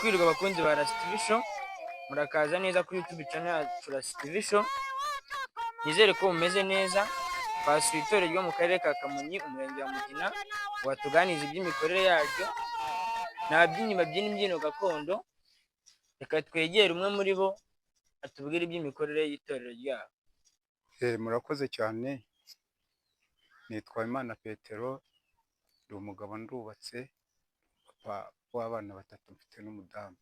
kwirirwa abakunzi ba Rasitivi Show, murakaza neza kuri YouTube channel yacu Rasitivi Show. Nizere ko mumeze neza. Twasuye itorero ryo mu karere ka Kamonyi, umurenge wa Mugina, watuganiza iby'imikorere yaryo n'ababyinnyi babyina imbyino gakondo. Reka twegere umwe muri bo atubwire iby'imikorere y'itorero ryabo. Murakoze cyane. Nitwa Imana Petero, ndi umugabo ndubatse, papa w'abana 3 mfite n'umudamu.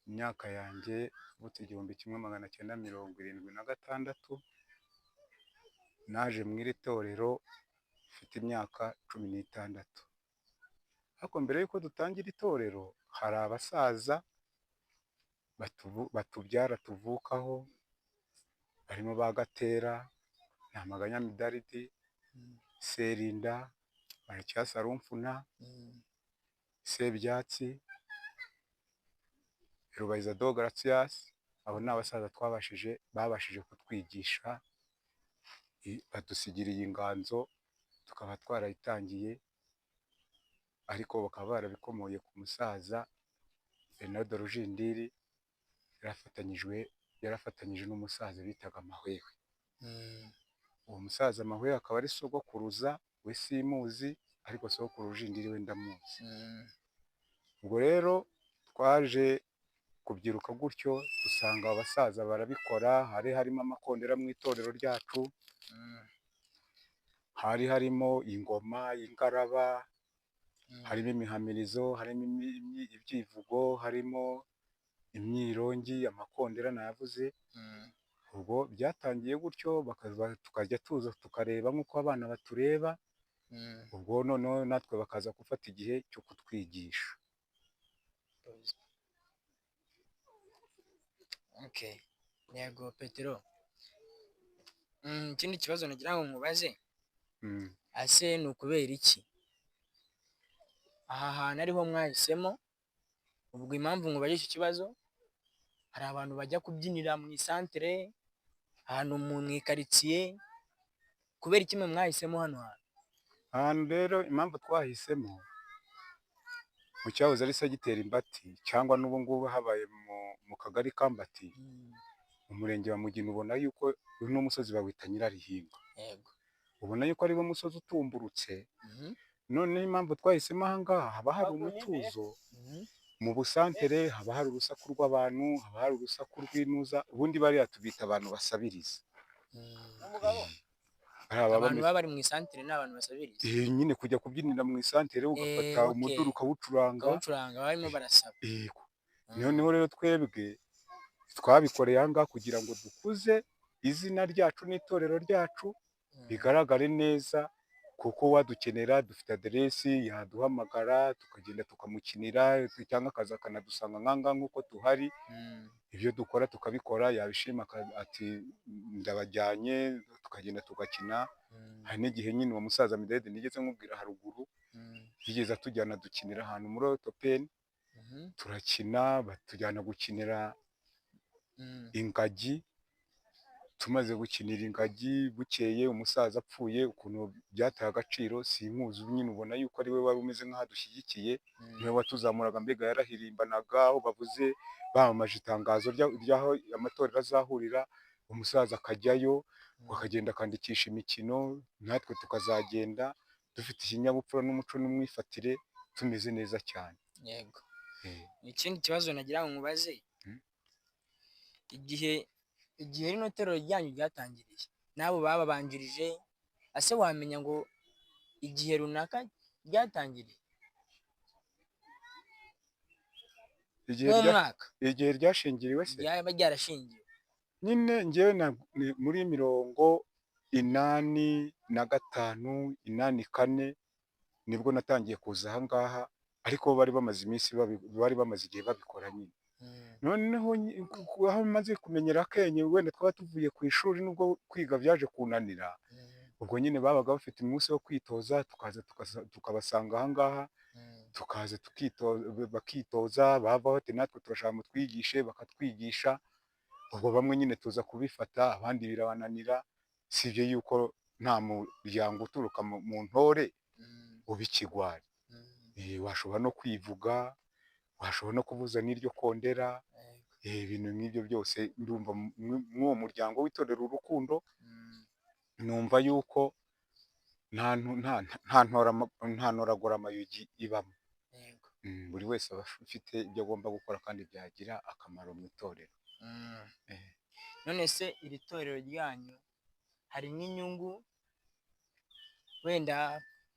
Imyaka yanjye butse 1976 naje mu iri torero mfite imyaka 16. Ariko mbere yuko dutangira itorero hari abasaza batubyara tuvukaho, barimo Bagatera, Namaganya Midaridi, Serinda, Baracyasa Rumfuna, Sebyatsi, Rubayiza Dogaratias. Abo ni abasaza babashije kutwigisha, badusigiriye inganzo tukaba twarayitangiye, ariko bakaba barabikomoye ku musaza Bernard Rujindiri yarafatanyije n'umusaza bitaga Mahwewe. Uwo musaza Mahwewe akaba ari sogokuruza we simuzi, ariko sogokuru Rujindiri we ndamuzi. Ubwo rero twaje kubyiruka gutyo dusanga abasaza barabikora. Hari harimo amakondera mu itorero ryacu, hari harimo ingoma, ingaraba, harimo imihamirizo, harimo ibyivugo, harimo imyirongi, amakondera nayavuze. Ubwo byatangiye gutyo, tukajya tuza tukareba nk'uko abana batureba. Ubwo noneho natwe bakaza gufata igihe cyo kutwigisha. Okay, yego Petero. Ikindi kibazo nagira ngo mubaze, ase ni ukubera iki aha hantu ariho mwahisemo? Ubwo impamvu mubaje iki kibazo, hari abantu bajya kubyinira mu isantere, ahantu mu ikaritsiye, kubera iki mwe mwahisemo hano hantu? Ahantu rero impamvu twahisemo mu cyahoze ari Segiteri Mbati, cyangwa n'ubu ngubu habaye mu kagari ka Mbati, mu murenge wa Mugina. Ubona yuko uno musozi bawita Nyirarihinga. Yego. Ubona yuko ari wo musozi utumburutse. None impamvu twahisemo aha ngaha, haba hari umutuzo. Mu busantere haba hari urusaku rw'abantu, haba hari urusaku rw'inuza. Ubundi bariya tubita abantu basabiriza. Abantu baba bari mu isantere n'abantu basabiriza. Nyine kujya kubyinira mu isantere ugafata umuduri ukawucuranga barimo barasaba. Yego. Noneho rero twebwe twabikoreye aha ngaha kugira ngo dukuze izina ryacu n'itorero ryacu bigaragare neza, kuko wadukenera dufite aderesi yaduhamagara tukagenda tukamukinira, cyangwa akaza akanadusanga nk'anga nk'uko tuhari. Ibyo dukora tukabikora, yabishima ati ndabajyanye, tukagenda tugakina. Hari n'igihe nyine uwo musaza Midede nigeze nkubwira haruguru, yigeze atujyana dukinira ahantu muri Otopeni, turakina, batujyana gukinira ingagi. Tumaze gukinira ingagi, bukeye umusaza apfuye, ukuntu byataye agaciro sinkuzi. Nyine ubona yuko ari we wari umeze nk'ahadushyigikiye, niwe watuzamuraga, mbega yarahirimbanaga aho bavuze bamamaje itangazo ry'aho amatorero azahurira, umusaza akajyayo, akagenda akandikisha imikino, natwe tukazagenda dufite ikinyabupfura n'umuco n'umwifatire, tumeze neza cyane. Yego. Ikindi kibazo nagira ngo mubaze, igihe rino torero ryanyu ryatangiriye n'abo bababanjirije, ase wamenya ngo igihe runaka ryatangiriye mwaka igihe ryashingiriwe se? Ryaba ryarashingiwe nyine njyewe muri 85, 84 nibwo natangiye kuza aha ngaha, ariko bari bamaze igihe babikora nyine. Noneho aho maze kumenyera akenye, wenda twaba tuvuye ku ishuri nubwo kwiga byaje kunanira, ubwo nyine babaga bafite umunsi wo kwitoza, tukabasanga aha ngaha, tukaza bakitoza, bavaho ati natwe turashaka mutwigishe, bakatwigisha. Ubwo bamwe nyine tuza kubifata, abandi birabananira. Sibyo yuko nta muryango uturuka mu ntore uba ikigwari. Washobora no kwivuga, twashobora no kuvuza n'iryo kondera. Ibintu nk'ibyo byose ndumva mw'uwo muryango w'itorero Urukundo numva yuko nta ntoragura amayugi ibamo. Buri wese aba afite ibyo agomba gukora kandi byagira akamaro mu itorero. None se iri torero ryanyu hari n'inyungu wenda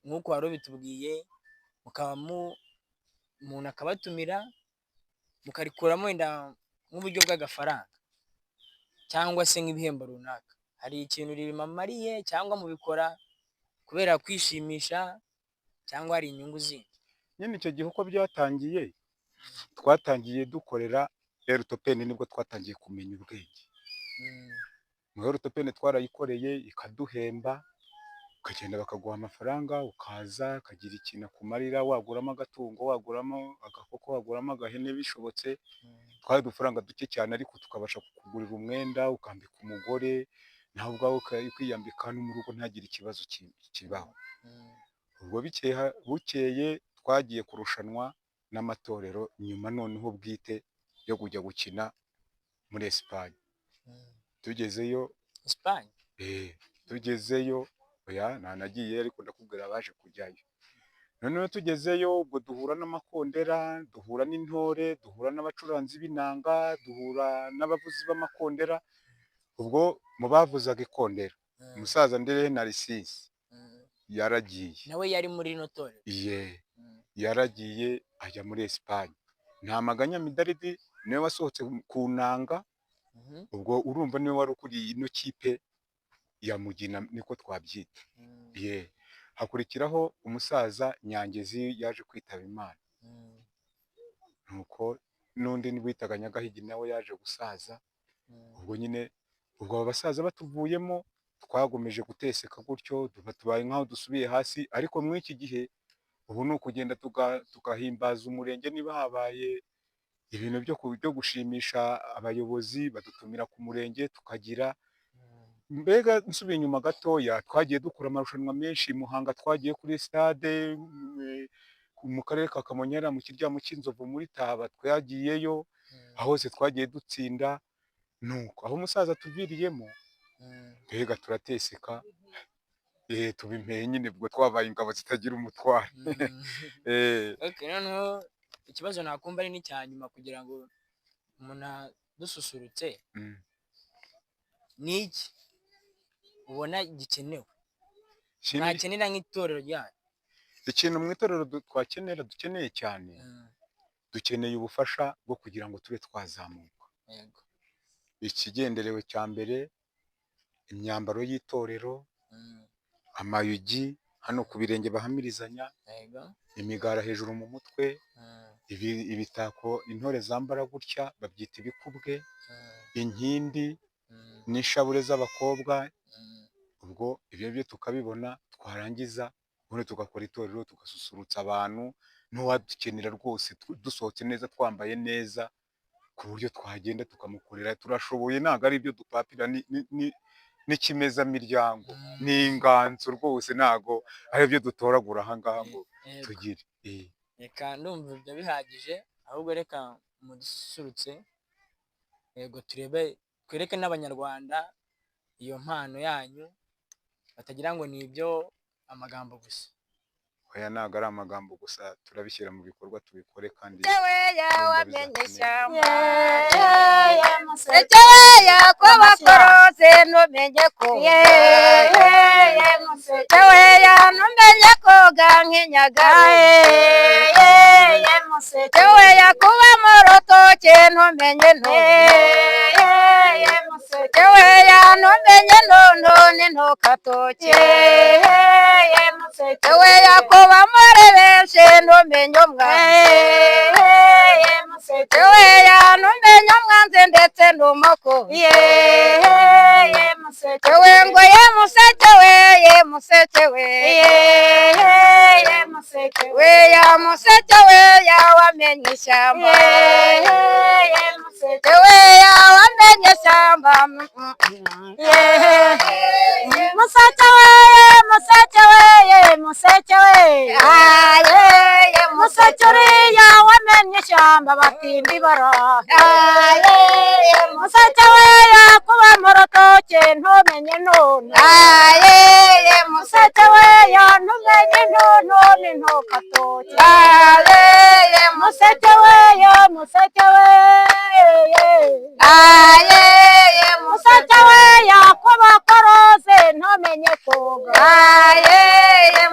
nk'uko wari ubitubwiye mukaba umuntu akabatumira mukarikuramo wenda nk'uburyo bw'agafaranga cyangwa se nk'ibihembo runaka, hari ikintu ribamariye cyangwa mubikora kubera kwishimisha cyangwa hari inyungu zindi? Nyine icyo gihe uko byatangiye twatangiye dukorera Erutopeni, nibwo twatangiye kumenya ubwenge. Muri Erutopeni twarayikoreye ikaduhemba, ukagenda bakaguha amafaranga ukaza ukagira ikintu akumarira, waguramo agatungo, waguramo agakoko, waguramo agahene bishobotse. Twari udufaranga duke cyane ariko tukabasha kukugurira umwenda, ukambika umugore, nawe ubwawe ukiyambika no mu rugo ntagire ikibazo kibaho. Ubwo bukeye twagiye kurushanwa n'amatorero nyuma noneho bwite yo kujya gukina muri Espagne. Tugezeyo Espagne? Tugezeyo oya ntanagiye ariko ndakubwira abaje kujyayo. Noneho tugezeyo ubwo duhura n'amakondera, duhura n'intore, duhura n'abacuranzi b'inanga, duhura n'abavuzi b'amakondera. Ubwo mu bavuzaga ikondera umusaza Nderehe Narcisse yaragiye. Nawe yari muri ino torero? Yaragiye ajya muri Espagne. Nta Maganya Midaridi niwe wasohotse ku nanga. Ubwo urumva niwe wari ukuriye ino kipe ya Mugina niko twabyita. Hakurikiraho umusaza Nyangezi yaje kwitaba Imana. Nuko n'undi witaga Nyagahigi nawe yaje gusaza. Ubwo nyine ubwo abasaza batuvuyemo twagomeje guteseka gutyo tubaye nkaho dusubiye hasi. Ariko muri iki gihe ubu ni ukugenda tugahimbaza umurenge niba habaye ibintu byo gushimisha abayobozi badutumira ku murenge tukagira. Mbega nsubiye inyuma gatoya twagiye dukora amarushanwa menshi. Muhanga twagiye kuri stade, mu karere ka Kamonyi mu Kiryamo cy'Inzovu muri Taba twagiyeyo, aho hose twagiye dutsinda. Nuko aho umusaza tuviriyemo mbega turateseka, tubimpeye nyine ubwo twabaye ingabo zitagira umutware. Noneho ikibazo nakumva ari n'icya nyuma kugira ngo umuntu dususurutse, ni iki ubona gikenewe mwakenera nk'itorero ryanyu? Ikintu mu itorero dukeneye cyane, dukeneye ubufasha bwo kugira ngo tube twazamuka. Ikigenderewe cya mbere imyambaro y'itorero, amayugi hano ku birenge bahamirizanya, imigara hejuru mu mutwe, ibitako intore zambara gutya babyita ibikubwe, inkindi n'ishabure z'abakobwa. Ubwo ibyo byo tukabibona twarangiza ubundi tugakora itorero tugasusurutsa abantu. N'uwadukenera rwose dusohotse neza twambaye neza ku buryo twagenda tukamukorera. Turashoboye, ntabwo ari ibyo dupapira n'ikimezamiryango n'inganzo rwose, ntabwo ari ibyo dutoragura aha ngaha ngo tugire. Reka ndumva ibyo bihagije, ahubwo reka mudusurutse yego twereke n'abanyarwanda iyo mpano yanyu batagira ngo ni ibyo amagambo gusa. Oya ntabwo ari amagambo gusa, turabishyira mu bikorwa tubikore kandi ko bakoroze numenye ko numenye koga nk'inyaga kuba mu rutoke numenye numenye n'intukatoke kuba muri benshi numenye numenye umwanzi ndetse n'umukubi ngo ye museke we ya museke we ya wamenye ishyamba we ya wamenye ishyamba museke we museke uriya wamenye ishyamba ntumenye none museke we yantumenye none ntukatoke museke we museke we museke we yakoba korose ntumenye koga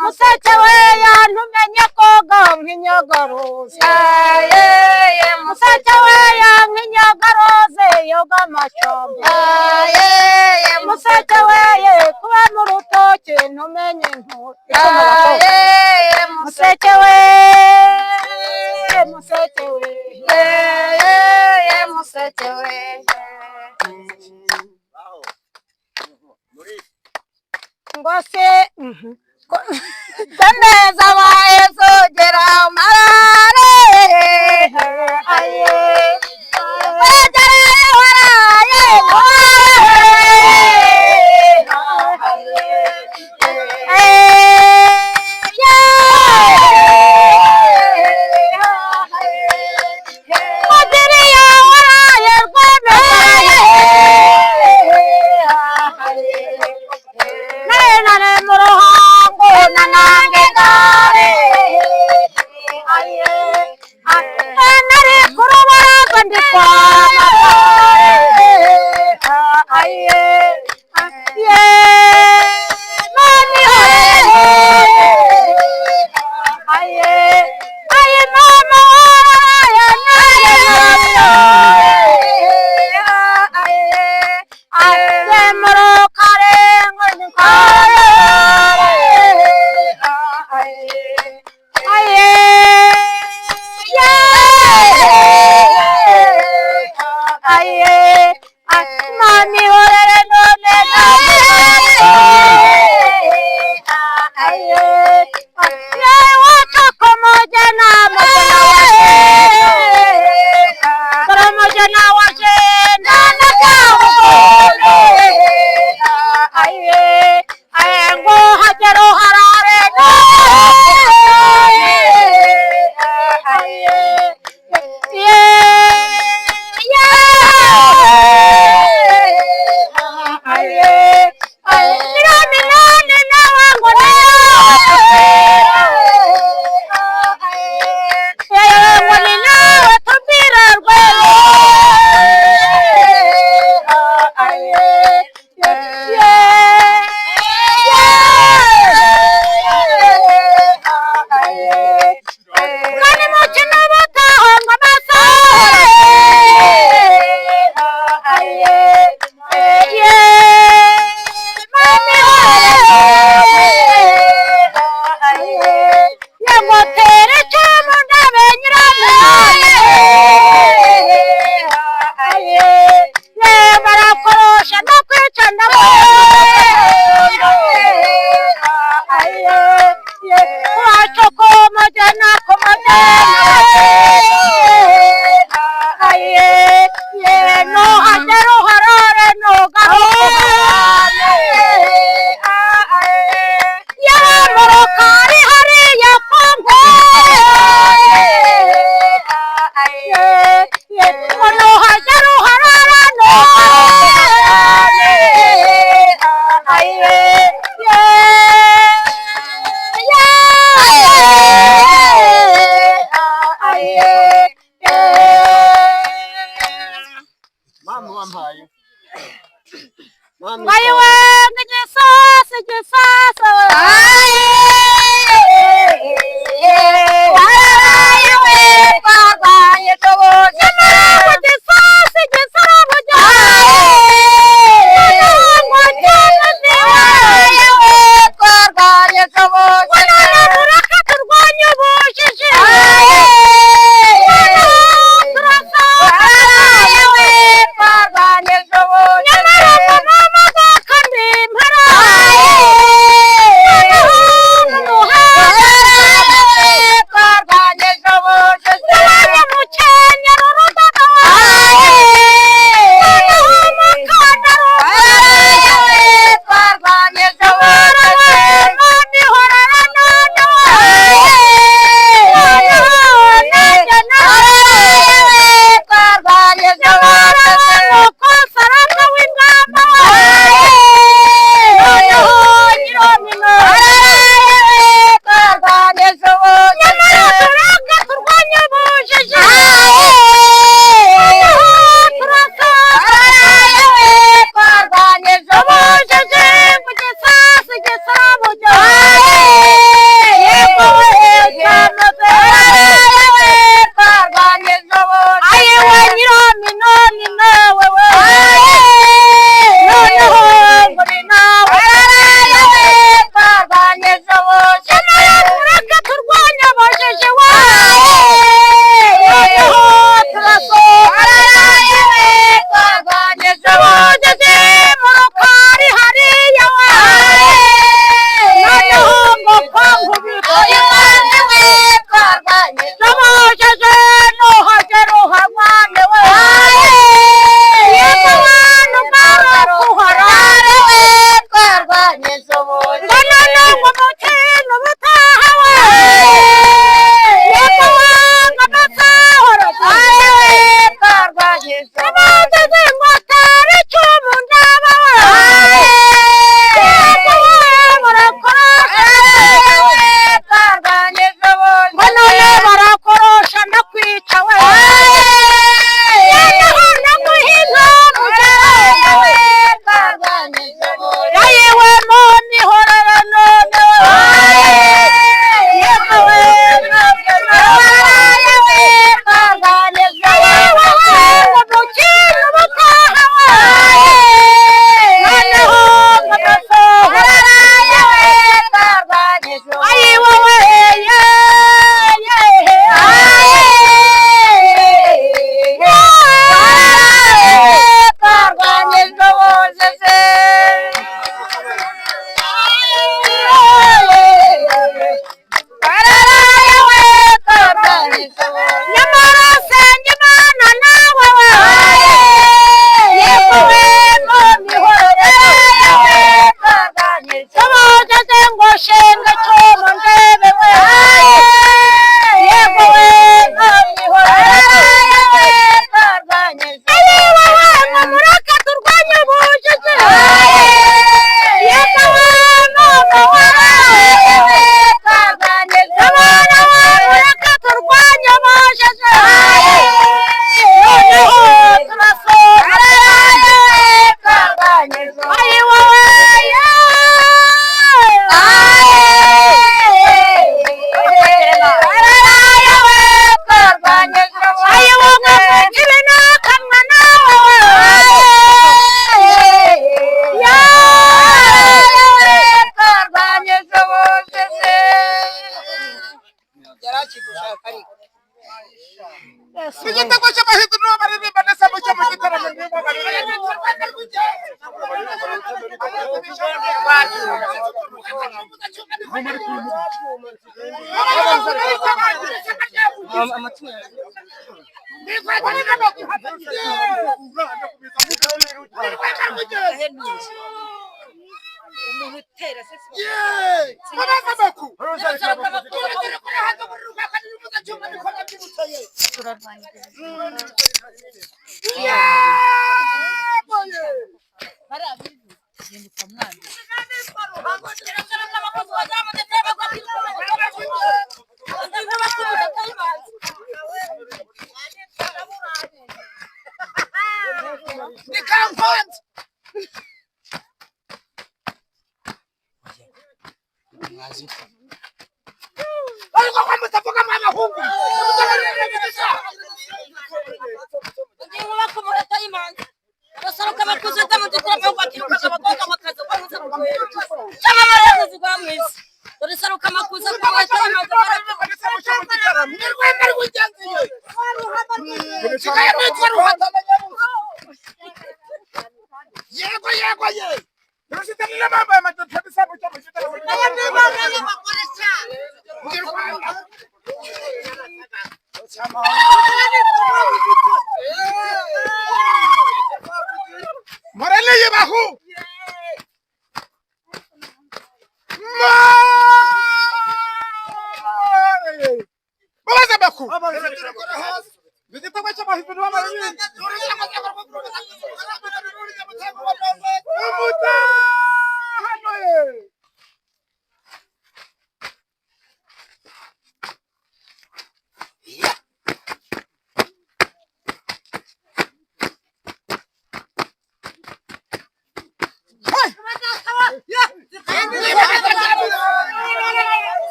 museke we yantumenye koga nk'inyogoroze museke we nk'inyogoroze yoga amacombe museke we kuba mu rutoke ntumenye museke we museke we museke we ngo se neza waye zogera marare aye wajaraye waraye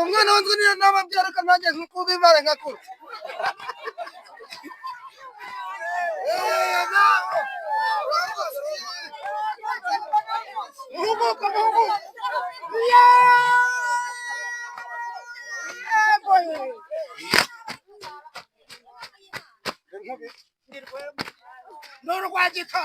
umwana wanjye ni n'ababyara kanajye nkuko bibare ngakuru Nuru kwajika